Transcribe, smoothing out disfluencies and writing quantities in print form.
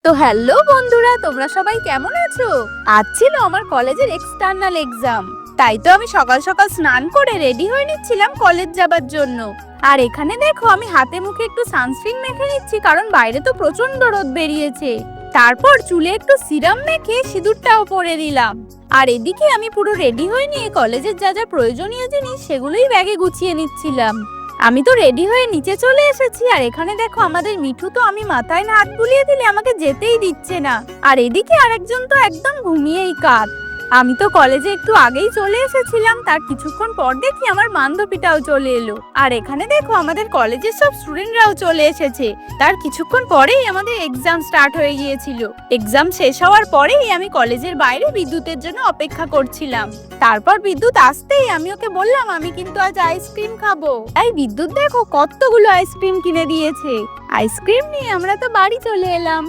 তো হ্যালো বন্ধুরা, তোমরা সবাই কেমন আছো? আজ ছিল আমার কলেজের এক্সটার্নাল এক্সাম, তাই তো আমি সকাল সকাল স্নান করে রেডি হয়ে নিচ্ছিলাম কলেজ যাবার জন্য। আর এখানে দেখো আমি হাতে মুখে একটু সানস্ক্রিন মেখে নিচ্ছি, কারণ বাইরে তো প্রচন্ড রোদ বেরিয়েছে। তারপর চুলে একটু সিরাম মেখে সিঁদুরটাও পরে দিলাম। আর এদিকে আমি পুরো রেডি হয়ে নিয়ে কলেজের যা যা প্রয়োজনীয় জিনিস সেগুলোই ব্যাগে গুছিয়ে নিচ্ছিলাম। আমি তো রেডি হয়ে নিচে চলে এসেছি, আর এখানে দেখো আমাদের মিঠু তো আমি মাথায় না হাত বুলিয়ে দিলে আমাকে যেতেই দিচ্ছে না। আর এদিকে আরেকজন তো একদম ঘুমিয়েই কাত। আমি তো কলেজে একটু আগেই চলে এসেছিলাম, তার কিছুক্ষণ পর দেখি আমার বান্ধবীটাও চলে এলো। আর এখানে দেখো আমাদের কলেজের সব স্টুডেন্টরাও চলে এসেছে। তার কিছুক্ষণ পরেই আমাদের এক্সাম স্টার্ট হয়ে গিয়েছিল। এক্সাম শেষ হওয়ার পরেই আমি কলেজের বাইরে বিদ্যুতের জন্য অপেক্ষা করছিলাম। তারপর বিদ্যুৎ আসতেই আমি ওকে বললাম আমি কিন্তু আজ আইসক্রিম খাবো। এই বিদ্যুৎ দেখো কতগুলো আইসক্রিম কিনে দিয়েছে। আইসক্রিম নিয়ে আমরা তো বাড়ি চলে এলাম।